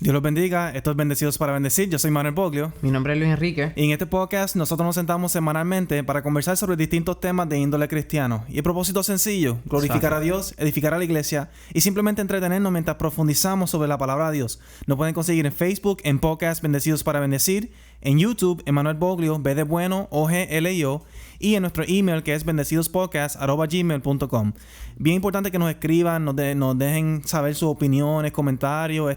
Dios los bendiga. Esto es Bendecidos para Bendecir. Yo soy Manuel Boglio. Mi nombre es Luis Enrique. Y en este podcast nosotros nos sentamos semanalmente para conversar sobre distintos temas de índole cristiano. Y el propósito sencillo, glorificar a Dios, edificar a la iglesia y simplemente entretenernos mientras profundizamos sobre la palabra de Dios. Nos pueden conseguir en Facebook, en podcast Bendecidos para Bendecir, en YouTube, Manuel Boglio, B de bueno, OGLIO, y en nuestro email que es bendecidospodcast@gmail.com. Bien importante que nos escriban, nos dejen saber sus opiniones, comentarios,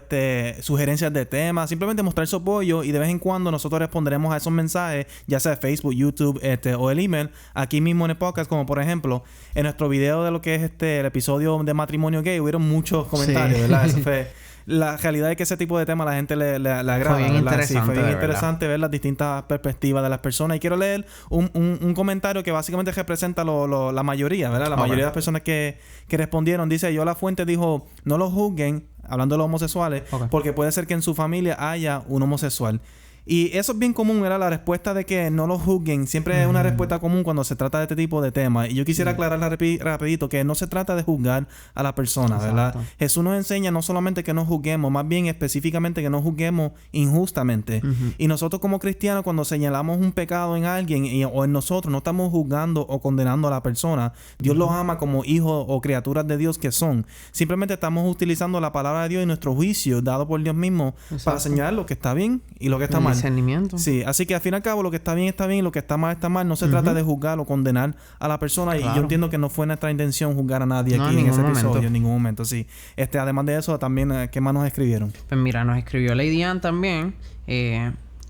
sugerencias de temas, simplemente mostrar su apoyo y de vez en cuando nosotros responderemos a esos mensajes, ya sea de Facebook, YouTube, o el email, aquí mismo en el podcast, como por ejemplo, en nuestro video de lo que es el episodio de matrimonio gay, hubieron muchos comentarios, sí. ¿Verdad? Eso fue... La realidad es que ese tipo de tema a la gente le agrada. Fue bien interesante. Sí, fue bien interesante ver las distintas perspectivas de las personas. Y quiero leer un comentario que básicamente representa la mayoría, ¿verdad? La mayoría de las personas que respondieron. Dice, yo la fuente dijo, no lo juzguen, hablando de los homosexuales, porque puede ser que en su familia haya un homosexual. Y eso es bien común, era la respuesta de que no lo juzguen. Siempre es una respuesta común cuando se trata de este tipo de temas. Y yo quisiera aclarar rapidito que no se trata de juzgar a la persona, ¿verdad? Jesús nos enseña no solamente que no juzguemos, más bien específicamente que no juzguemos injustamente. Y nosotros como cristianos, cuando señalamos un pecado en alguien o en nosotros, no estamos juzgando o condenando a la persona. Dios los ama como hijos o criaturas de Dios que son. Simplemente estamos utilizando la palabra de Dios y nuestro juicio dado por Dios mismo para señalar lo que está bien y lo que está mal. Discernimiento. Sí, así que al fin y al cabo lo que está bien y lo que está mal está mal. No se trata de juzgar o condenar a la persona. Claro. Y yo entiendo que no fue nuestra intención juzgar a nadie aquí en ese episodio. En ningún momento, sí. Además de eso, también, ¿qué más nos escribieron? Pues mira, nos escribió Lady Ann también.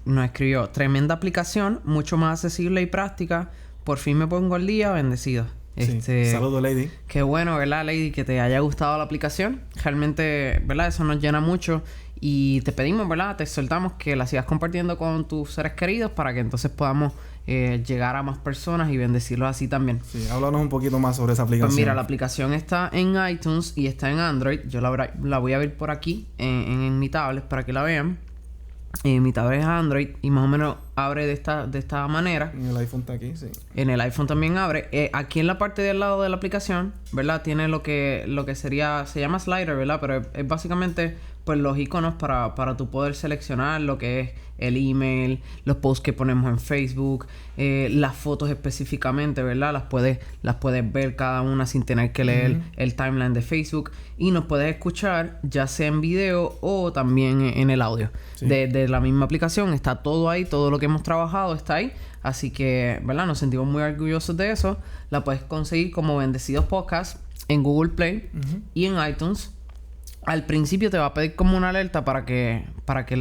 Nos escribió, tremenda aplicación, mucho más accesible y práctica. Por fin me pongo al día, bendecido. Sí. Saludos, Lady. Qué bueno, ¿verdad, Lady? Que te haya gustado la aplicación. Realmente, ¿verdad? Eso nos llena mucho. Y te pedimos, ¿verdad? Te exhortamos que la sigas compartiendo con tus seres queridos para que entonces podamos llegar a más personas y bendecirlos así también. Sí, háblanos un poquito más sobre esa aplicación. Pues mira, la aplicación está en iTunes y está en Android. Yo la voy a ver por aquí en mi tablet para que la vean. Mi tablet es Android y más o menos abre de esta manera. En el iPhone está aquí, sí. En el iPhone también abre. Aquí en la parte del lado de la aplicación, ¿verdad? Tiene lo que sería... Se llama slider, ¿verdad? Pero es básicamente pues los iconos para tu poder seleccionar lo que es el email, los posts que ponemos en Facebook, las fotos específicamente, ¿verdad? Las puedes ver cada una sin tener que leer el timeline de Facebook. Y nos puedes escuchar ya sea en video o también en el audio. Sí. De la misma aplicación. Está todo ahí. Todo lo que hemos trabajado está ahí. Así que, ¿verdad? Nos sentimos muy orgullosos de eso. La puedes conseguir como Bendecidos Podcast en Google Play y en iTunes. Al principio te va a pedir como una alerta para que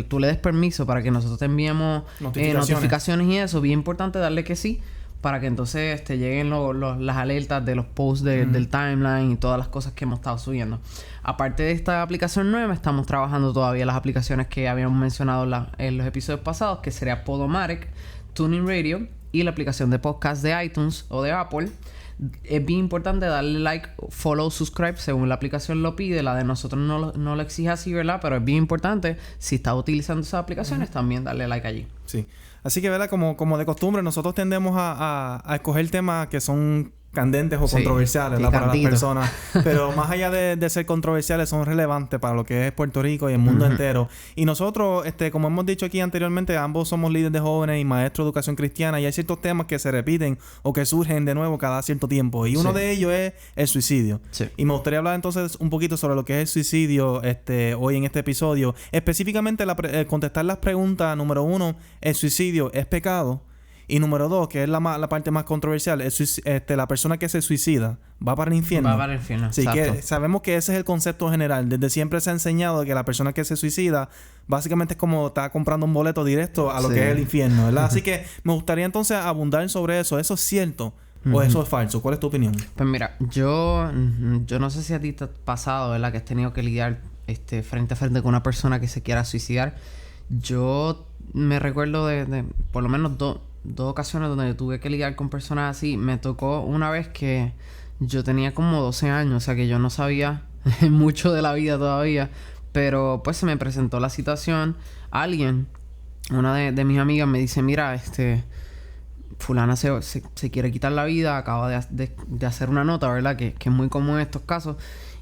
tú le des permiso, para que nosotros te enviemos notificaciones y eso. Bien importante darle que sí, para que entonces te lleguen las alertas de los posts del timeline y todas las cosas que hemos estado subiendo. Aparte de esta aplicación nueva, estamos trabajando todavía las aplicaciones que habíamos mencionado en los episodios pasados, que sería Podomatic, Tuning Radio y la aplicación de podcast de iTunes o de Apple. Es bien importante darle like, follow, subscribe según la aplicación lo pide. La de nosotros no lo exige así, ¿verdad? Pero es bien importante, si estás utilizando esas aplicaciones, también darle like allí. Sí. Así que, ¿verdad? Como de costumbre, nosotros tendemos a escoger temas que son candentes o controversiales, ¿verdad? Para las personas. Pero más allá de ser controversiales, son relevantes para lo que es Puerto Rico y el mundo entero. Y nosotros, como hemos dicho aquí anteriormente, ambos somos líderes de jóvenes y maestros de educación cristiana. Y hay ciertos temas que se repiten o que surgen de nuevo cada cierto tiempo. Y uno de ellos es el suicidio. Sí. Y me gustaría hablar entonces un poquito sobre lo que es el suicidio hoy en este episodio. Específicamente contestar las preguntas. Número 1, ¿el suicidio es pecado? Y número 2, que es la parte más controversial, la persona que se suicida va para el infierno. Va para el infierno, sí, que sabemos que ese es el concepto general. Desde siempre se ha enseñado que la persona que se suicida básicamente es como está comprando un boleto directo a lo que es el infierno, ¿verdad? Así que me gustaría entonces abundar sobre eso. ¿Eso es cierto o eso es falso? ¿Cuál es tu opinión? Pues mira, yo no sé si a ti te ha pasado, ¿verdad? Que has tenido que lidiar frente a frente con una persona que se quiera suicidar. Yo me recuerdo de por lo menos dos ocasiones donde yo tuve que lidiar con personas así. Me tocó una vez que yo tenía como 12 años, o sea que yo no sabía mucho de la vida todavía, pero pues se me presentó la situación. Una de mis amigas me dice, mira, fulana se quiere quitar la vida, acaba de hacer una nota, ¿verdad? Que es muy común en estos casos.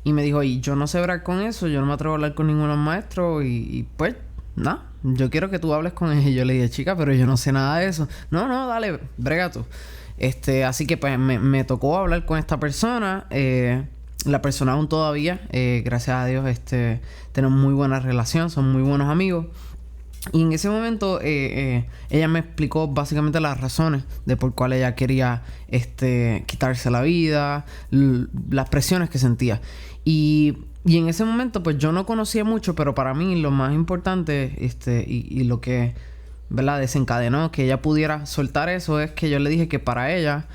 Y me dijo, y yo no sé hablar con eso, yo no me atrevo a hablar con ninguno maestro y pues, nada, yo quiero que tú hables con ella. Y yo le dije, chica, pero yo no sé nada de eso. No, dale, brega tú. Así que pues me tocó hablar con esta persona. La persona aún todavía, gracias a Dios, tenemos muy buena relación, son muy buenos amigos. Y en ese momento ella me explicó básicamente las razones de por cuál ella quería quitarse la vida, las presiones que sentía. Y en ese momento pues yo no conocía mucho, pero para mí lo más importante y lo que, ¿verdad?, desencadenó que ella pudiera soltar eso es que yo le dije que para ella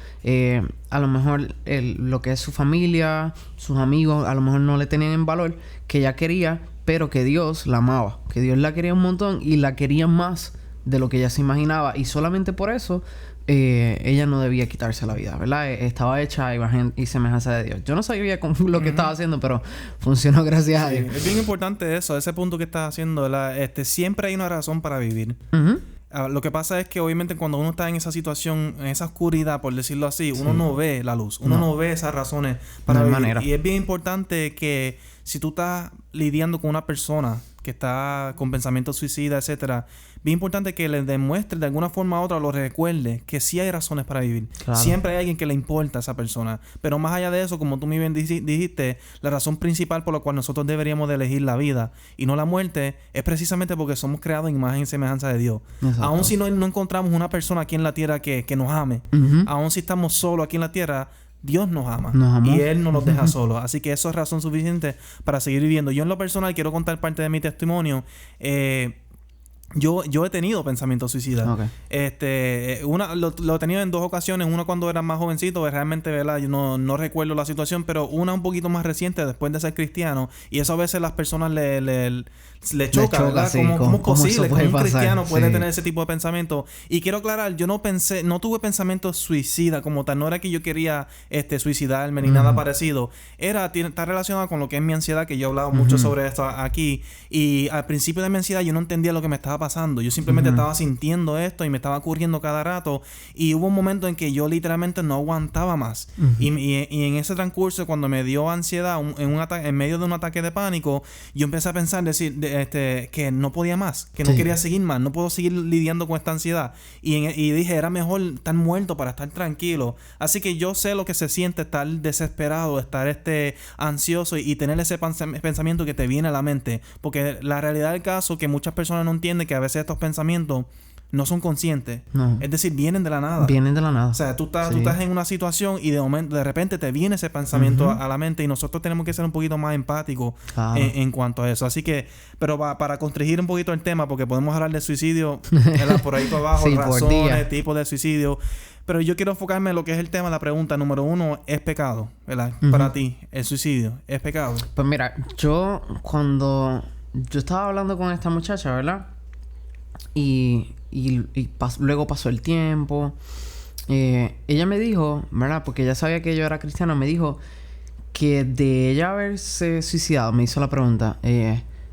a lo mejor lo que es su familia, sus amigos, a lo mejor no le tenían en valor, que ella quería, pero que Dios la amaba, que Dios la quería un montón y la quería más de lo que ella se imaginaba, y solamente por eso ella no debía quitarse la vida, ¿verdad? Estaba hecha a imagen y semejanza de Dios. Yo no sabía lo que estaba haciendo, pero funcionó gracias a Dios. Es bien importante eso, ese punto que estás haciendo, ¿verdad? Siempre hay una razón para vivir. Lo que pasa es que obviamente cuando uno está en esa situación, en esa oscuridad, por decirlo así, uno no ve la luz, uno no ve esas razones para vivir. Manera. Y es bien importante que si tú estás lidiando con una persona que está con pensamientos suicidas, etcétera, bien importante que le demuestre de alguna forma u otra, lo recuerde que sí hay razones para vivir. Claro. Siempre hay alguien que le importa a esa persona. Pero más allá de eso, como tú muy bien dijiste, la razón principal por la cual nosotros deberíamos de elegir la vida y no la muerte es precisamente porque somos creados en imagen y semejanza de Dios. Exacto. Aún si no encontramos una persona aquí en la tierra que nos ame, aún si estamos solos aquí en la tierra, Dios nos ama. Y Él no nos deja solos. Así que eso es razón suficiente para seguir viviendo. Yo en lo personal quiero contar parte de mi testimonio. Yo he tenido pensamientos suicidas. Okay. Lo he tenido en 2 ocasiones. Una cuando era más jovencito, realmente, ¿verdad? Yo no recuerdo la situación, pero una un poquito más reciente después de ser cristiano. Y eso a veces las personas le choca, ¿verdad? Sí. ¿Cómo es posible que un cristiano puede tener ese tipo de pensamiento? Y quiero aclarar, yo no tuve pensamientos suicidas como tal. No era que yo quería suicidarme ni nada parecido. Está relacionado con lo que es mi ansiedad, que yo he hablado mucho sobre esto aquí. Y al principio de mi ansiedad yo no entendía lo que me estaba pasando. Yo simplemente estaba sintiendo esto y me estaba ocurriendo cada rato. Y hubo un momento en que yo literalmente no aguantaba más. Y en ese transcurso, cuando me dio ansiedad, en medio de un ataque de pánico, yo empecé a pensar, que no podía más, que no quería seguir más, no puedo seguir lidiando con esta ansiedad. Y dije, era mejor estar muerto para estar tranquilo. Así que yo sé lo que se siente estar desesperado, estar ansioso y tener ese pensamiento que te viene a la mente. Porque la realidad del caso es que muchas personas no entienden que a veces estos pensamientos no son conscientes. No. Es decir, vienen de la nada. Vienen de la nada. O sea, tú estás en una situación y de repente te viene ese pensamiento a la mente, y nosotros tenemos que ser un poquito más empáticos en cuanto a eso. Así que, pero para corregir un poquito el tema, porque podemos hablar de suicidio por ahí por abajo, razones, tipos de suicidio. Pero yo quiero enfocarme en lo que es el tema. La pregunta número 1, ¿es pecado? ¿Verdad? Para ti, ¿el suicidio es pecado? Pues mira, cuando yo estaba hablando con esta muchacha, ¿verdad? Y luego pasó el tiempo. Ella me dijo, ¿verdad? Porque ella sabía que yo era cristiano. Me dijo que de ella haberse suicidado, me hizo la pregunta,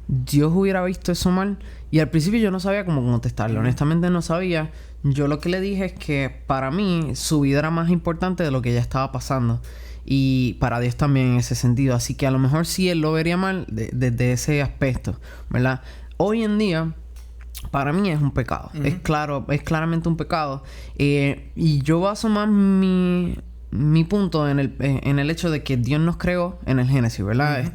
¿Dios hubiera visto eso mal? Y al principio yo no sabía cómo contestarle. Honestamente no sabía. Yo lo que le dije es que para mí su vida era más importante de lo que ella estaba pasando. Y para Dios también en ese sentido. Así que a lo mejor sí Él lo vería mal desde ese aspecto, ¿verdad? Hoy en día, para mí es un pecado. Es claramente un pecado. Y yo baso más mi punto en el hecho de que Dios nos creó en el Génesis, ¿verdad?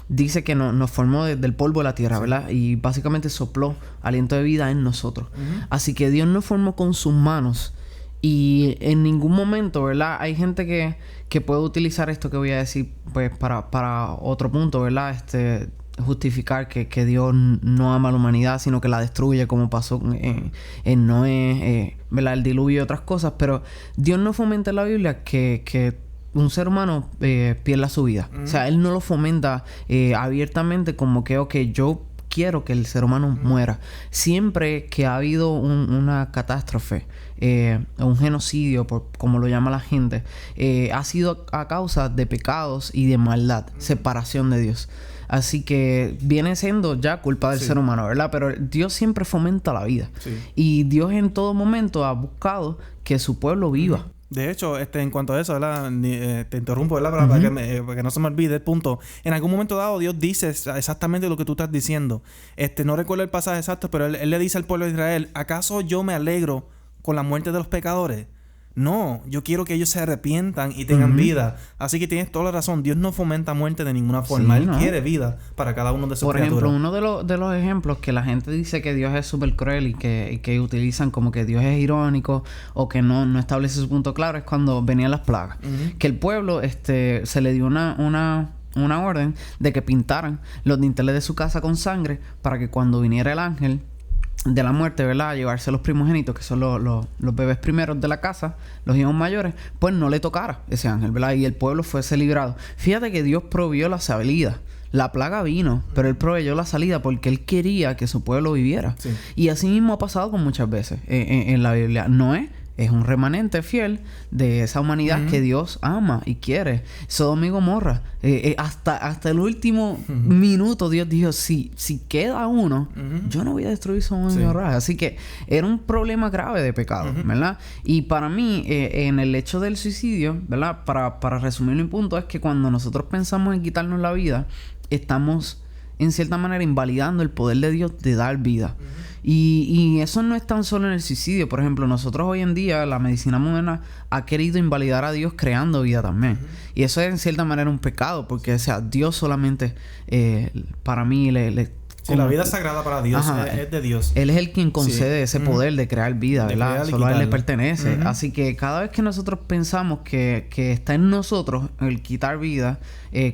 Dice que nos formó desde el polvo de la tierra, ¿verdad? Y básicamente sopló aliento de vida en nosotros. Así que Dios nos formó con sus manos. Y en ningún momento, ¿verdad? Hay gente que puede utilizar esto que voy a decir, pues, para otro punto, ¿verdad? Justificar que Dios no ama a la humanidad, sino que la destruye, como pasó en Noé, ¿verdad? El diluvio y otras cosas. Pero Dios no fomenta en la Biblia que un ser humano pierda su vida. O sea, Él no lo fomenta abiertamente como que, yo quiero que el ser humano muera. Siempre que ha habido una catástrofe, un genocidio, como lo llama la gente, ha sido a causa de pecados y de maldad, separación de Dios. Así que viene siendo ya culpa del ser humano, ¿verdad? Pero Dios siempre fomenta la vida. Y Dios en todo momento ha buscado que su pueblo viva. De hecho, en cuanto a eso, ¿verdad? Te interrumpo, ¿verdad? Para que no se me olvide el punto. En algún momento dado, Dios dice exactamente lo que tú estás diciendo. No recuerdo el pasaje exacto, pero él le dice al pueblo de Israel, ¿acaso yo me alegro con la muerte de los pecadores? No, yo quiero que ellos se arrepientan y tengan vida. Así que tienes toda la razón. Dios no fomenta muerte de ninguna forma. Él quiere vida para cada uno de sus criaturas. Por ejemplo, uno de los ejemplos que la gente dice que Dios es súper cruel y que utilizan como que Dios es irónico o que no establece su punto claro es cuando venían las plagas. Que el pueblo se le dio una orden de que pintaran los dinteles de su casa con sangre para que cuando viniera el ángel de la muerte, ¿verdad? A llevarse los primogénitos, que son los bebés primeros de la casa, los hijos mayores, pues no le tocara ese ángel, ¿verdad? Y el pueblo fuese librado. Fíjate que Dios proveyó la salida. La plaga vino, pero Él proveyó la salida porque Él quería que su pueblo viviera. Sí. Y así mismo ha pasado con muchas veces en la Biblia. Noé es un remanente fiel de esa humanidad que Dios ama y quiere. Sodoma y Gomorra. Hasta el último minuto Dios dijo, si queda uno, yo no voy a destruir Sodoma y Gomorra. Así que era un problema grave de pecado, ¿verdad? Y para mí, en el hecho del suicidio, ¿verdad? Para resumir mi punto, es que cuando nosotros pensamos en quitarnos la vida, estamos en cierta manera invalidando el poder de Dios de dar vida. Y eso no es tan solo en el suicidio. Por ejemplo, nosotros hoy en día, la medicina moderna ha querido invalidar a Dios creando vida también. Y eso es en cierta manera un pecado, porque o sea, Dios solamente para mí Sí, la vida es sagrada para Dios, es de Dios. Él es el quien concede ese poder de crear vida, ¿verdad? Solo a Él le pertenece. Así que cada vez que nosotros pensamos que está en nosotros el quitar vida,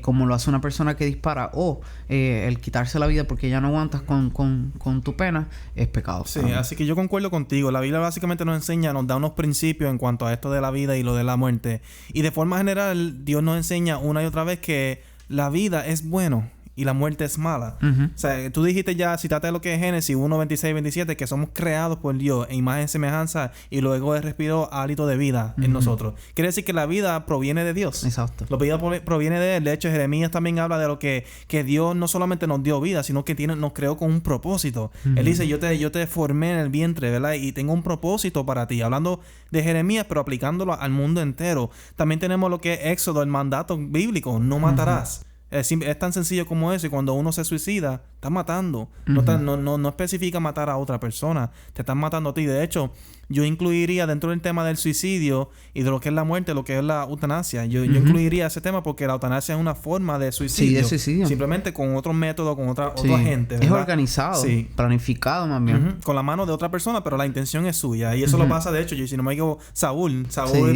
como lo hace una persona que dispara, o el quitarse la vida porque ya no aguantas con tu pena, es pecado. Sí, así que yo concuerdo contigo. La Biblia básicamente nos da unos principios en cuanto a esto de la vida y lo de la muerte. Y de forma general, Dios nos enseña una y otra vez que la vida es bueno y la muerte es mala. O sea, tú dijiste ya, citaste lo que es Génesis 1, 26, 27, que somos creados por Dios en imagen y semejanza y luego Él respiró hálito de vida en nosotros. Quiere decir que la vida proviene de Dios. Exacto. La vida proviene de Él. De hecho, Jeremías también habla de lo que Dios no solamente nos dio vida, sino que nos creó con un propósito. Él dice, yo te formé en el vientre, ¿verdad? Y tengo un propósito para ti. Hablando de Jeremías, pero aplicándolo al mundo entero. También tenemos lo que es Éxodo, el mandato bíblico, no matarás. Es tan sencillo como eso. Y cuando uno se suicida, estás matando. No especifica matar a otra persona. Te están matando a ti. De hecho, yo incluiría dentro del tema del suicidio y de lo que es la muerte, lo que es la eutanasia. Yo incluiría ese tema porque la eutanasia es una forma de suicidio. Sí, de suicidio. Simplemente con otro método, con otro agente, ¿verdad? Es organizado. Sí. Planificado más bien. Con la mano de otra persona, pero la intención es suya. Y eso lo pasa, de hecho, si no me equivoco, Saúl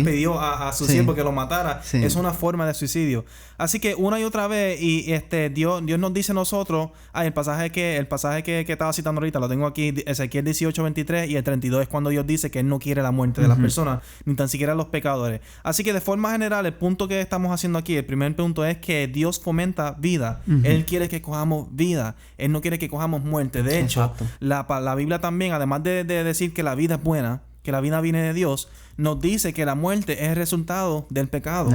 pidió a su siervo que lo matara. Sí. Es una forma de suicidio. Así que una y otra vez, y Dios nos dice a nosotros, el pasaje que estaba citando ahorita, lo tengo aquí, Ezequiel 18:23, y el 32 es cuando Dios dice que Él no quiere la muerte de las personas, ni tan siquiera los pecadores. Así que de forma general, el punto que estamos haciendo aquí, el primer punto es que Dios fomenta vida. Él quiere que cojamos vida. Él no quiere que cojamos muerte. De hecho, la Biblia también, además de decir que la vida es buena, que la vida viene de Dios, nos dice que la muerte es el resultado del pecado.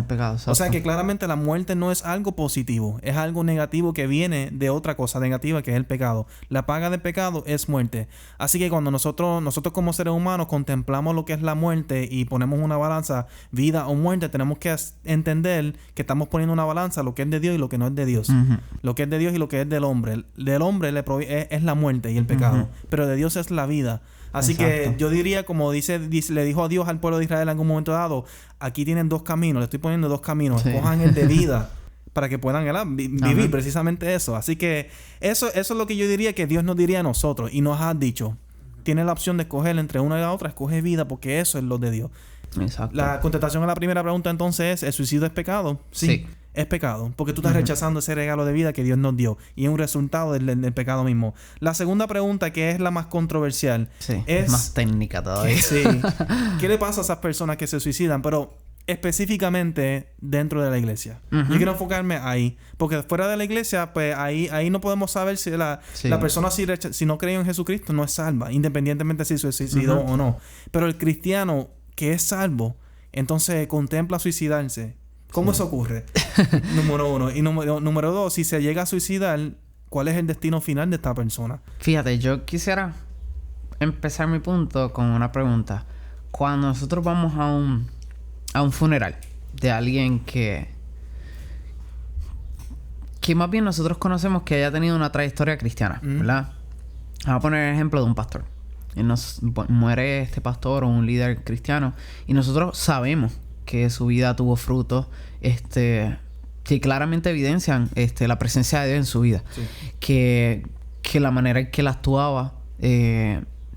O sea que claramente la muerte no es algo positivo, es algo negativo que viene de otra cosa negativa que es el pecado. La paga del pecado es muerte. Así que cuando nosotros como seres humanos contemplamos lo que es la muerte y ponemos una balanza, vida o muerte, tenemos que entender que estamos poniendo una balanza lo que es de Dios y lo que no es de Dios. Lo que es de Dios y lo que es del hombre. Del hombre es la muerte y el pecado, pero de Dios es la vida. Así que yo diría, como le dijo a Dios al pueblo de Israel en algún momento dado, aquí tienen dos caminos, le estoy poniendo dos caminos, cojan el de vida para que puedan vivir precisamente eso. Así que eso es lo que yo diría que Dios nos diría a nosotros y nos ha dicho. Tienes la opción de escoger entre una y la otra, escoge vida porque eso es lo de Dios. Exacto. La contestación a la primera pregunta entonces es, ¿el suicidio es pecado? Sí. Es pecado, porque tú estás rechazando ese regalo de vida que Dios nos dio y es un resultado del pecado mismo. La segunda pregunta, que es la más controversial, es más técnica todavía. ¿Qué le pasa a esas personas que se suicidan? Pero específicamente dentro de la iglesia. Yo quiero enfocarme ahí, porque fuera de la iglesia, pues ahí no podemos saber si la persona si no cree en Jesucristo no es salva, independientemente si se suicidó o no. Pero el cristiano que es salvo, entonces contempla suicidarse. ¿Cómo eso ocurre? Número uno. Y número dos, si se llega a suicidar, ¿cuál es el destino final de esta persona? Fíjate, yo quisiera empezar mi punto con una pregunta. Cuando nosotros vamos a un funeral de alguien que más bien nosotros conocemos que haya tenido una trayectoria cristiana, ¿verdad? Vamos a poner el ejemplo de un pastor. Y muere este pastor o un líder cristiano y nosotros sabemos que su vida tuvo frutos que claramente evidencian la presencia de Dios en su vida. Sí. Que la manera en que él actuaba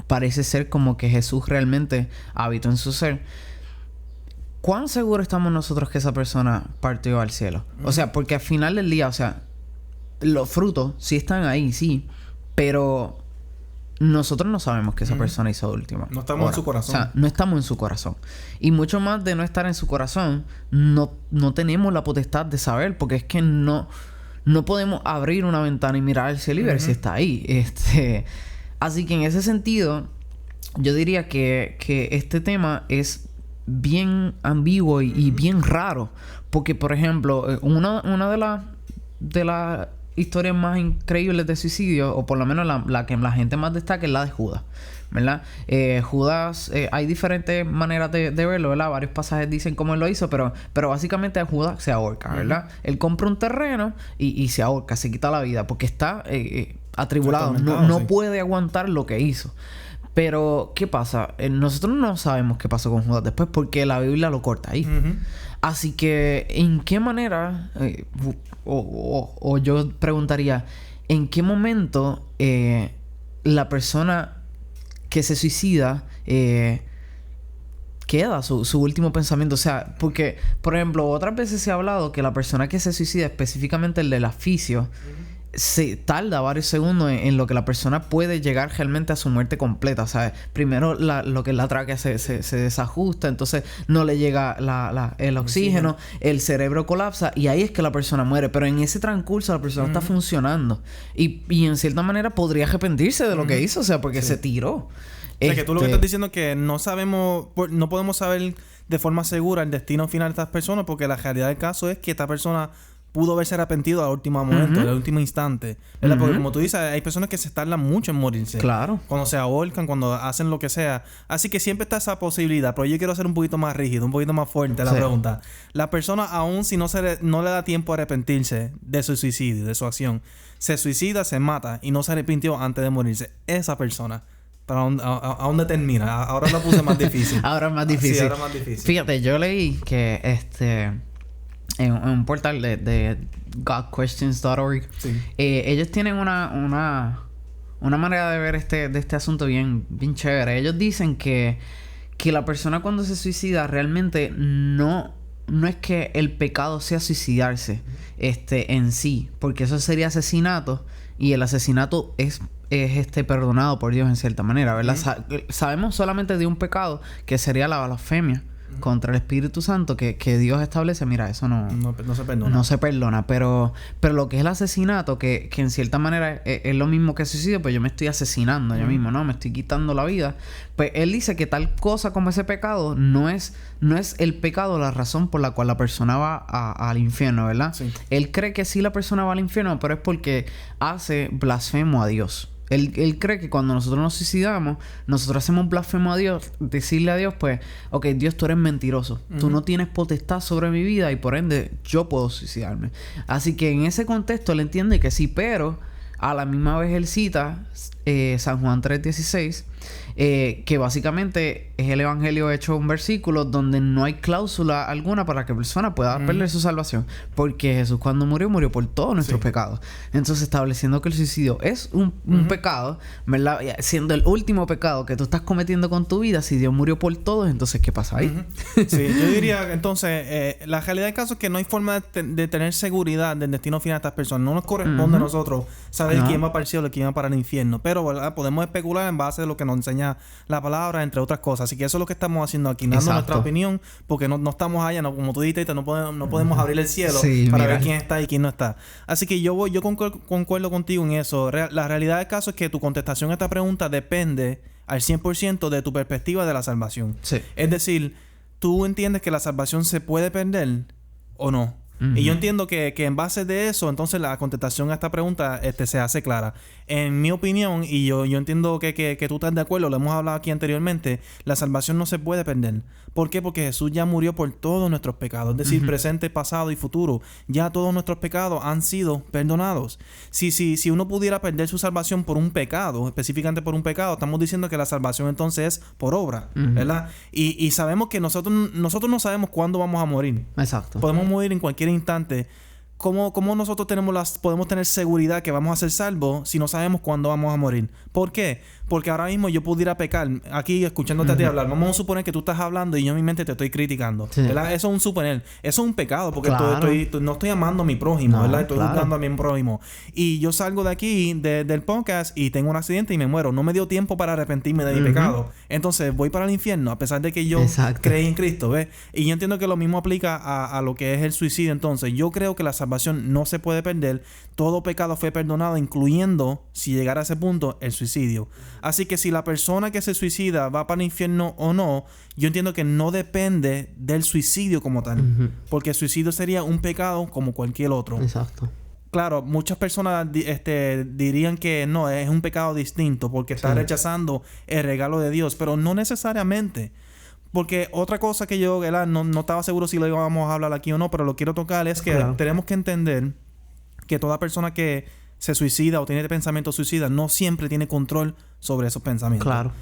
parece ser como que Jesús realmente habitó en su ser. ¿Cuán seguro estamos nosotros que esa persona partió al cielo? O sea, porque al final del día, o sea, los frutos sí están ahí, sí, pero nosotros no sabemos que esa persona hizo última. No estamos en su corazón. O sea, no estamos en su corazón. Y mucho más de no estar en su corazón, no tenemos la potestad de saber, porque es que no podemos abrir una ventana y mirar al cielo y ver si está ahí. Así que en ese sentido, yo diría que este tema es bien ambiguo y bien raro. Porque, por ejemplo, una de las historias más increíbles de suicidio, o por lo menos la que la gente más destaca, es la de Judas, ¿verdad? Judas, hay diferentes maneras de verlo, ¿verdad? Varios pasajes dicen cómo él lo hizo, pero básicamente Judas se ahorca, ¿verdad? Él compra un terreno y se ahorca, se quita la vida, porque está atribulado, no puede aguantar lo que hizo. Pero, ¿qué pasa? Nosotros no sabemos qué pasó con Judas después porque la Biblia lo corta ahí. Así que, ¿en qué manera? O yo preguntaría, ¿en qué momento la persona que se suicida queda su último pensamiento? O sea, porque, por ejemplo, otras veces se ha hablado que la persona que se suicida, específicamente el del asfixio, se tarda varios segundos en lo que la persona puede llegar realmente a su muerte completa, ¿sabes? Primero lo que es la tráquea se desajusta, entonces no le llega el oxígeno, el cerebro colapsa y ahí es que la persona muere. Pero en ese transcurso la persona está funcionando y en cierta manera podría arrepentirse de lo que hizo, o sea, porque se tiró. O sea, que tú lo que estás diciendo es que no sabemos, no podemos saber de forma segura el destino final de estas personas, porque la realidad del caso es que esta persona pudo haberse arrepentido al último momento, al último instante, ¿verdad? Porque como tú dices, hay personas que se tardan mucho en morirse. Claro. Cuando se ahorcan, cuando hacen lo que sea. Así que siempre está esa posibilidad. Pero yo quiero ser un poquito más rígido, un poquito más fuerte la pregunta. La persona, aún si no le da tiempo a arrepentirse de su suicidio, de su acción, se suicida, se mata y no se arrepintió antes de morirse. Esa persona, ¿a dónde termina? Ahora lo puse más difícil. Ahora es más difícil. Sí, ahora es más difícil. Fíjate, yo leí que en un portal de godquestions.org, ellos tienen una manera de ver de este asunto bien chévere. Ellos dicen que la persona cuando se suicida realmente no es que el pecado sea suicidarse en sí, porque eso sería asesinato y el asesinato es perdonado por Dios en cierta manera, ¿verdad? Sabemos solamente de un pecado que sería la blasfemia contra el Espíritu Santo que Dios establece. Mira, eso no se perdona. No se perdona. Pero lo que es el asesinato, que en cierta manera es lo mismo que suicidio, pues yo me estoy asesinando yo mismo, ¿no? Me estoy quitando la vida. Pues él dice que tal cosa como ese pecado no es el pecado la razón por la cual la persona va al infierno, ¿verdad? Sí. Él cree que sí la persona va al infierno, pero es porque hace blasfemo a Dios. Él cree que cuando nosotros nos suicidamos, nosotros hacemos blasfemo a Dios, decirle a Dios, pues, ok, Dios, tú eres mentiroso. Tú no tienes potestad sobre mi vida y por ende yo puedo suicidarme. Así que en ese contexto él entiende que sí, pero a la misma vez él cita San Juan 3:16, que básicamente es el evangelio hecho un versículo donde no hay cláusula alguna para que la persona pueda perder su salvación, porque Jesús cuando murió por todos nuestros pecados. Entonces estableciendo que el suicidio es un pecado, ¿verdad? Siendo el último pecado que tú estás cometiendo con tu vida, si Dios murió por todos, entonces ¿qué pasa ahí? Sí, yo diría entonces la realidad del caso es que no hay forma de tener seguridad del destino final de estas personas. No nos corresponde a nosotros saber quién va para el cielo y quién va para el infierno, pero ¿verdad? Podemos especular en base a lo que nos enseña la palabra, entre otras cosas. Así que eso es lo que estamos haciendo aquí, dando nuestra opinión, porque no estamos allá, como tú dijiste, no podemos abrir el cielo para ver quién está y quién no está. Así que yo concuerdo contigo en eso. La realidad del caso es que tu contestación a esta pregunta depende al 100% de tu perspectiva de la salvación. Sí. Es decir, ¿tú entiendes que la salvación se puede perder o no? Y yo entiendo que en base de eso, entonces la contestación a esta pregunta se hace clara. En mi opinión, y yo entiendo que tú estás de acuerdo, lo hemos hablado aquí anteriormente, la salvación no se puede perder. ¿Por qué? Porque Jesús ya murió por todos nuestros pecados, es decir, presente, pasado y futuro. Ya todos nuestros pecados han sido perdonados. Si uno pudiera perder su salvación por un pecado, específicamente por un pecado, estamos diciendo que la salvación entonces es por obra, ¿verdad? Y sabemos que nosotros no sabemos cuándo vamos a morir. Exacto. Podemos morir en cualquier instante. ¿Cómo nosotros podemos tener seguridad que vamos a ser salvos si no sabemos cuándo vamos a morir? ¿Por qué? Porque ahora mismo yo pudiera pecar. Aquí, escuchándote a ti hablar, vamos a suponer que tú estás hablando y yo en mi mente te estoy criticando. Sí. ¿Verdad? Eso es un suponer. Eso es un pecado porque no estoy amando a mi prójimo, ¿verdad? Estoy juzgando a mi prójimo. Y yo salgo de aquí, del podcast, y tengo un accidente y me muero. No me dio tiempo para arrepentirme de mi pecado. Entonces, voy para el infierno a pesar de que yo creí en Cristo, ¿ves? Y yo entiendo que lo mismo aplica a lo que es el suicidio. Entonces, yo creo que la salvación no se puede perder. Todo pecado fue perdonado, incluyendo, si llegara a ese punto, el suicidio. Así que si la persona que se suicida va para el infierno o no, yo entiendo que no depende del suicidio como tal. Porque el suicidio sería un pecado como cualquier otro. Exacto. Claro, muchas personas dirían que no, es un pecado distinto porque está rechazando el regalo de Dios, pero no necesariamente. Porque otra cosa que yo no estaba seguro si lo íbamos a hablar aquí o no, pero lo quiero tocar, es que tenemos que entender que toda persona que se suicida o tiene pensamientos suicidas no siempre tiene control sobre esos pensamientos. Claro.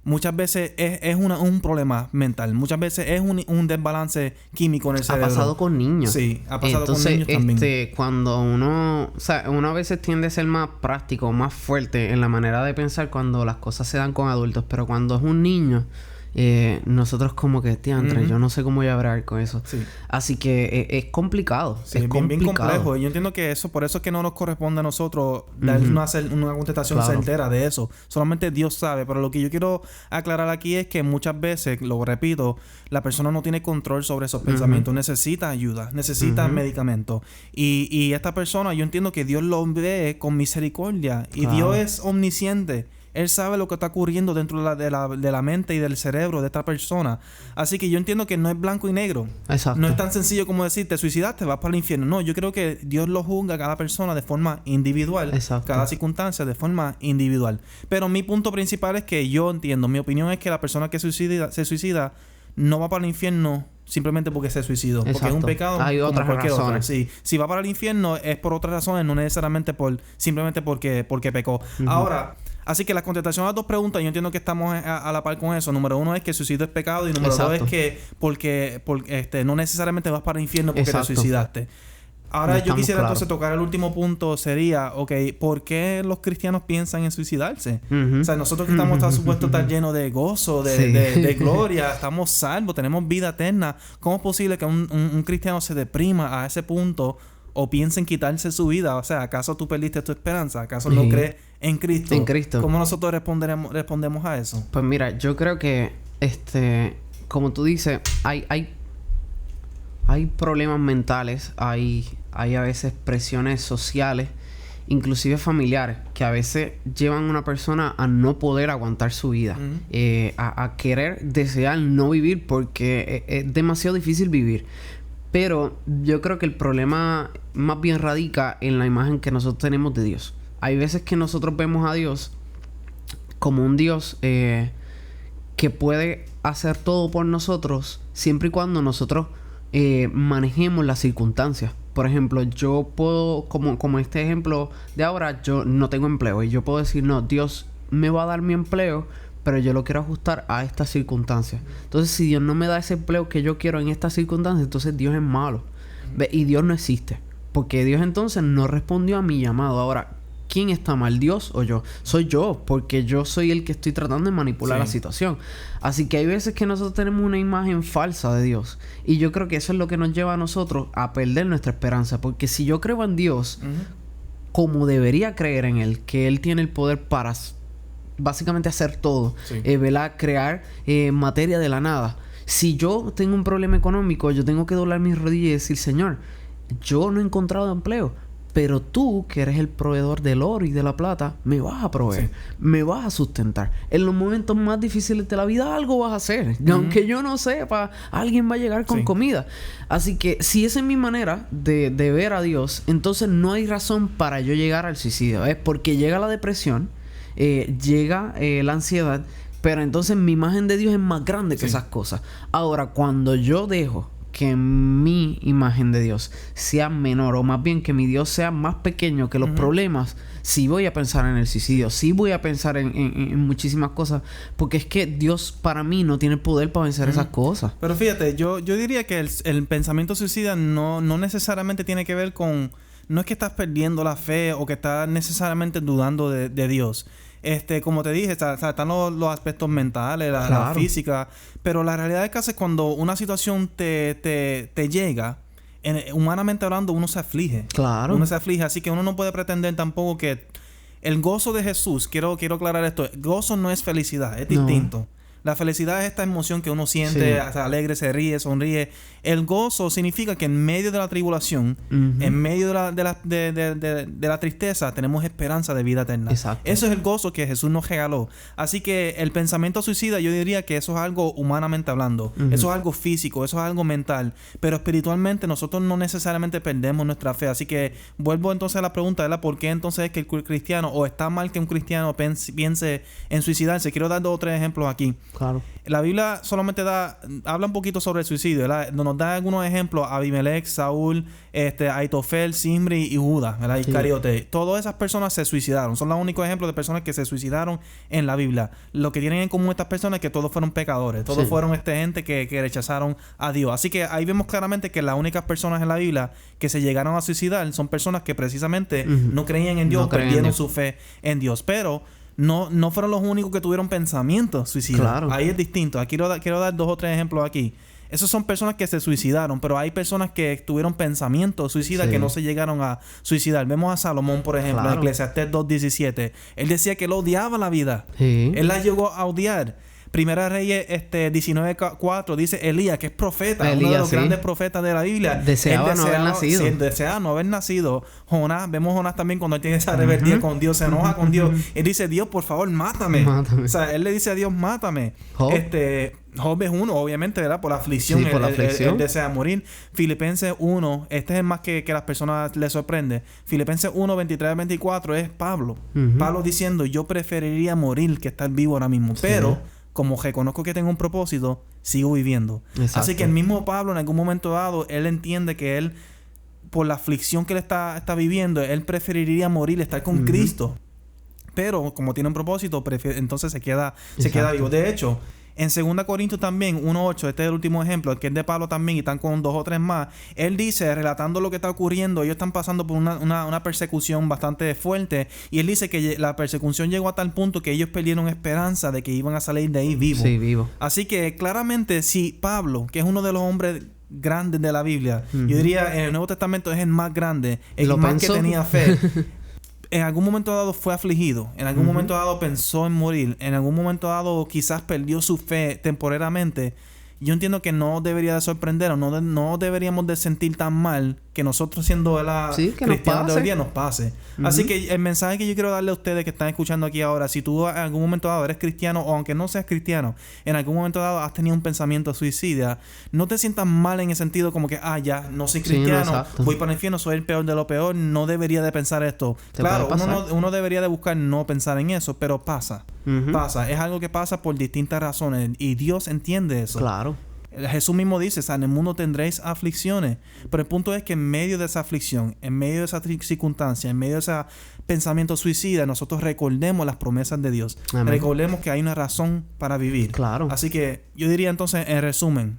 Muchas veces es un problema mental. Muchas veces es un desbalance químico en el cerebro. Ha pasado con niños. Sí, ha pasado con niños también. Cuando uno... O sea, uno a veces tiende a ser más práctico, más fuerte en la manera de pensar cuando las cosas se dan con adultos. Pero cuando es un niño... nosotros como que, yo no sé cómo voy a hablar con eso. Sí. Así que es complicado. Sí, es bien complejo. Y yo entiendo que por eso es que no nos corresponde a nosotros dar una contestación certera de eso. Solamente Dios sabe. Pero lo que yo quiero aclarar aquí es que muchas veces, lo repito, la persona no tiene control sobre esos pensamientos. Necesita ayuda, necesita medicamento. Y esta persona, yo entiendo que Dios lo ve con misericordia. Y Dios es omnisciente. Él sabe lo que está ocurriendo dentro de la mente y del cerebro de esta persona. Así que yo entiendo que no es blanco y negro. Exacto. No es tan sencillo como decir, te suicidaste, vas para el infierno. No, yo creo que Dios lo juzga a cada persona de forma individual. Exacto. Cada circunstancia de forma individual. Pero mi punto principal es que yo entiendo, mi opinión es que la persona que se suicida no va para el infierno simplemente porque se suicidó. Exacto. Porque es un pecado. Hay como otras cualquier razones. Otra. Sí. Si va para el infierno es por otras razones, no necesariamente simplemente porque pecó. Ahora... Así que la contestación a las dos preguntas, yo entiendo que estamos a la par con eso. Número uno es que el suicidio es pecado y número dos es que porque no necesariamente vas para el infierno porque te suicidaste. Ahora yo quisiera entonces tocar el último punto, sería, ¿por qué los cristianos piensan en suicidarse? O sea, nosotros que estamos supuestos a estar llenos de gozo, de gloria, estamos salvos, tenemos vida eterna. ¿Cómo es posible que un cristiano se deprima a ese punto o piense en quitarse su vida? O sea, ¿acaso tú perdiste tu esperanza? ¿Acaso no crees en Cristo? En Cristo. ¿Cómo nosotros respondemos a eso? Pues mira, yo creo que como tú dices, hay problemas mentales, hay a veces presiones sociales, inclusive familiares, que a veces llevan a una persona a no poder aguantar su vida, a querer, desear no vivir porque es demasiado difícil vivir. Pero yo creo que el problema más bien radica en la imagen que nosotros tenemos de Dios. Hay veces que nosotros vemos a Dios como un Dios que puede hacer todo por nosotros siempre y cuando nosotros manejemos las circunstancias. Por ejemplo, yo puedo, como este ejemplo de ahora, yo no tengo empleo y yo puedo decir, no, Dios me va a dar mi empleo, pero yo lo quiero ajustar a estas circunstancias. Entonces, si Dios no me da ese empleo que yo quiero en estas circunstancias, entonces Dios es malo. Y Dios no existe. Porque Dios entonces no respondió a mi llamado. Ahora, ¿quién está mal? ¿Dios o yo? Soy yo, porque yo soy el que estoy tratando de manipular la situación. Así que hay veces que nosotros tenemos una imagen falsa de Dios. Y yo creo que eso es lo que nos lleva a nosotros a perder nuestra esperanza. Porque si yo creo en Dios, como debería creer en Él, que Él tiene el poder para básicamente hacer todo, ¿verdad? Crear materia de la nada. Si yo tengo un problema económico, yo tengo que doblar mis rodillas y decir, Señor, yo no he encontrado empleo, pero tú, que eres el proveedor del oro y de la plata, me vas a proveer, me vas a sustentar. En los momentos más difíciles de la vida algo vas a hacer. Y aunque yo no sepa, alguien va a llegar con comida. Así que si esa es mi manera de ver a Dios, entonces no hay razón para yo llegar al suicidio. Porque llega la depresión, llega la ansiedad, pero entonces mi imagen de Dios es más grande que esas cosas. Ahora, cuando yo dejo que mi imagen de Dios sea menor, o más bien que mi Dios sea más pequeño que los problemas, sí voy a pensar en el suicidio, sí voy a pensar en muchísimas cosas, porque es que Dios para mí no tiene el poder para vencer esas cosas. Pero fíjate, yo diría que el pensamiento suicida no necesariamente tiene que ver con... No es que estás perdiendo la fe o que estás necesariamente dudando de Dios. Como te dije, están los aspectos mentales, la física, pero la realidad del caso es cuando una situación te llega, humanamente hablando, uno se aflige. Claro. Uno se aflige, así que uno no puede pretender tampoco que el gozo de Jesús, quiero aclarar esto, gozo no es felicidad, es distinto. La felicidad es esta emoción que uno siente, alegre, se ríe, sonríe. El gozo significa que en medio de la tribulación, en medio de la tristeza, tenemos esperanza de vida eterna. Exacto. Eso es el gozo que Jesús nos regaló. Así que el pensamiento suicida, yo diría que eso es algo humanamente hablando. Eso es algo físico, eso es algo mental. Pero espiritualmente nosotros no necesariamente perdemos nuestra fe. Así que vuelvo entonces a la pregunta, ¿verdad? ¿Por qué entonces es que el cristiano, o está mal que un cristiano piense en suicidarse? Quiero dar 2 o 3 ejemplos aquí. Claro. La Biblia solamente habla un poquito sobre el suicidio, ¿verdad? Nos da algunos ejemplos: Abimelech, Saúl, Aitofel, Zimri y Judas, ¿verdad? Iscariote. Todas esas personas se suicidaron. Son los únicos ejemplos de personas que se suicidaron en la Biblia. Lo que tienen en común estas personas es que todos fueron pecadores. Todos fueron gente que rechazaron a Dios. Así que ahí vemos claramente que las únicas personas en la Biblia que se llegaron a suicidar son personas que precisamente no creían en Dios, perdieron su fe en Dios. Pero no fueron los únicos que tuvieron pensamientos suicidas. Claro. Ahí es distinto. Quiero dar 2 o 3 ejemplos aquí. Esos son personas que se suicidaron, pero hay personas que tuvieron pensamientos suicidas que no se llegaron a suicidar. Vemos a Salomón, por ejemplo, en Eclesiastés 2:17. Él decía que él odiaba la vida. Él la llegó a odiar. Primera Reyes 19:4 dice Elías, que es profeta, uno de los grandes profetas de la Biblia. Deseaba no haber nacido. Sí, deseaba no haber nacido. Jonás, vemos a Jonás también cuando él tiene esa rebeldía con Dios, se enoja con Dios. Él dice, Dios, por favor, mátame. O sea, él le dice a Dios, mátame. Job es uno, obviamente, ¿verdad? Por la aflicción. Sí, por la aflicción. Él desea morir. Filipenses 1, este es el más que las personas les sorprende. Filipenses 1, 23-24 es Pablo. Pablo diciendo, yo preferiría morir que estar vivo ahora mismo. Pero como reconozco que tengo un propósito, sigo viviendo. Exacto. Así que el mismo Pablo, en algún momento dado, él entiende que él, por la aflicción que él está viviendo, él preferiría morir, estar con Cristo. Pero como tiene un propósito, entonces se queda vivo. De hecho, en 2 Corintios también, 1:8, este es el último ejemplo, que es de Pablo también, y están con 2 o 3 más. Él dice, relatando lo que está ocurriendo, ellos están pasando por una persecución bastante fuerte, y él dice que la persecución llegó a tal punto que ellos perdieron esperanza de que iban a salir de ahí vivos. Sí, vivo. Así que claramente, si Pablo, que es uno de los hombres grandes de la Biblia, yo diría en el Nuevo Testamento es el más grande, el más que tenía fe. En algún momento dado fue afligido, en algún momento dado pensó en morir, en algún momento dado quizás perdió su fe temporariamente. Yo entiendo que no debería de sorprender o no deberíamos de sentir tan mal que nosotros siendo cristianos de hoy día nos pase. Así que el mensaje que yo quiero darle a ustedes que están escuchando aquí ahora, si tú en algún momento dado eres cristiano o aunque no seas cristiano, en algún momento dado has tenido un pensamiento suicida, no te sientas mal en el sentido como que, ya, no soy cristiano, voy para el infierno, soy el peor de lo peor, no debería de pensar esto. Claro, uno debería de buscar no pensar en eso, pero pasa. Pasa. Es algo que pasa por distintas razones y Dios entiende eso. Claro. Jesús mismo dice, en el mundo tendréis aflicciones. Pero el punto es que en medio de esa aflicción, en medio de esa circunstancia, en medio de ese pensamiento suicida, nosotros recordemos las promesas de Dios. Amén. Recordemos que hay una razón para vivir. Claro. Así que yo diría entonces, en resumen,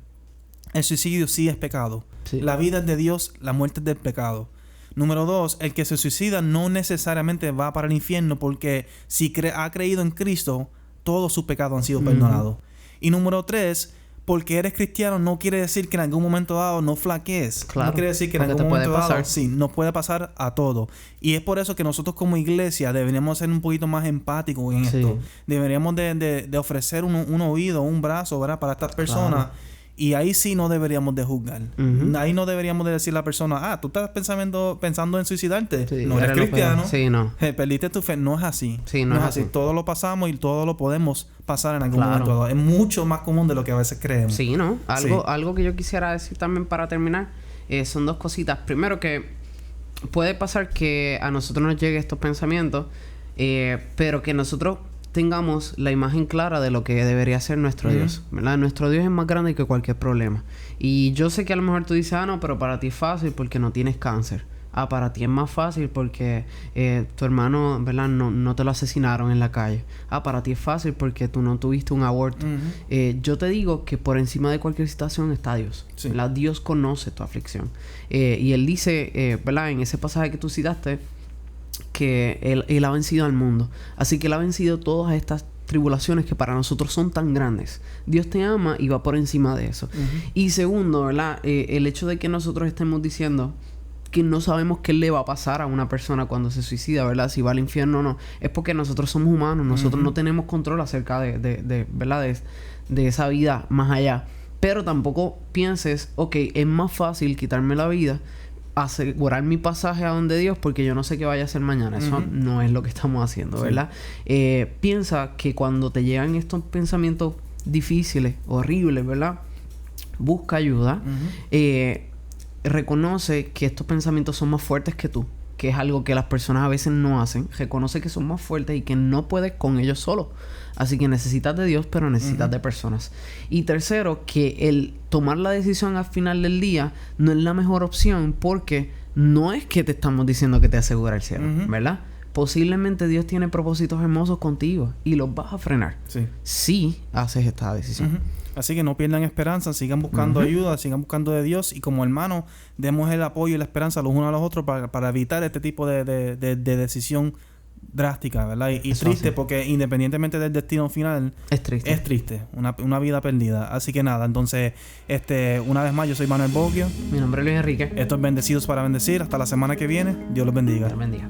el suicidio sí es pecado. Sí. La vida es de Dios, la muerte es del pecado. Número 2, el que se suicida no necesariamente va para el infierno porque si ha creído en Cristo, todos sus pecados han sido perdonados. Y número 3, porque eres cristiano no quiere decir que en algún momento dado no flaquees. Claro, no quiere decir que en algún momento dado nos puede pasar a todo. Y es por eso que nosotros como iglesia deberíamos ser un poquito más empáticos en esto. Deberíamos de ofrecer un oído, un brazo, ¿verdad? Para estas personas. Y ahí sí no deberíamos de juzgar. Ahí no deberíamos de decir a la persona, tú estás pensando en suicidarte. Sí, no eres cristiano. Sí, no. Perdiste tu fe. No es así. Sí, no es así. Todo lo pasamos y todo lo podemos pasar en algún momento dado. Es mucho más común de lo que a veces creemos. Sí, ¿no? Algo que yo quisiera decir también para terminar son dos cositas. Primero, que puede pasar que a nosotros nos lleguen estos pensamientos, pero que nosotros tengamos la imagen clara de lo que debería ser nuestro Dios, ¿verdad? Nuestro Dios es más grande que cualquier problema. Y yo sé que a lo mejor tú dices, no, pero para ti es fácil porque no tienes cáncer. Para ti es más fácil porque tu hermano, ¿verdad? No te lo asesinaron en la calle. Para ti es fácil porque tú no tuviste un aborto. Yo te digo que por encima de cualquier situación está Dios. Sí. ¿Verdad? Dios conoce tu aflicción. Y Él dice, ¿verdad? En ese pasaje que tú citaste, que él ha vencido al mundo. Así que Él ha vencido todas estas tribulaciones que para nosotros son tan grandes. Dios te ama y va por encima de eso. Y segundo, ¿verdad? El hecho de que nosotros estemos diciendo que no sabemos qué le va a pasar a una persona cuando se suicida, ¿verdad? Si va al infierno o no. Es porque nosotros somos humanos. Nosotros no tenemos control acerca ¿verdad? De esa vida más allá. Pero tampoco pienses, es más fácil quitarme la vida, asegurar mi pasaje a donde Dios, porque yo no sé qué vaya a hacer mañana. Eso no es lo que estamos haciendo, ¿verdad? Piensa que cuando te llegan estos pensamientos difíciles, horribles, ¿verdad? Busca ayuda. Reconoce que estos pensamientos son más fuertes que tú, que es algo que las personas a veces no hacen. Reconoce que son más fuertes y que no puedes con ellos solo. Así que necesitas de Dios, pero necesitas de personas. Y tercero, que el tomar la decisión al final del día no es la mejor opción, porque no es que te estamos diciendo que te asegura el cielo, ¿verdad? Posiblemente Dios tiene propósitos hermosos contigo y los vas a frenar si haces esta decisión. Así que no pierdan esperanza, sigan buscando ayuda, sigan buscando de Dios, y como hermanos demos el apoyo y la esperanza los unos a los otros para evitar este tipo de decisión drástica, ¿verdad? Y triste, porque independientemente del destino final, es triste, una vida perdida. Así que nada, entonces, una vez más, yo soy Manuel Boggio. Mi nombre es Luis Enrique. Esto es Bendecidos para Bendecir. Hasta la semana que viene. Dios los bendiga. Dios bendiga.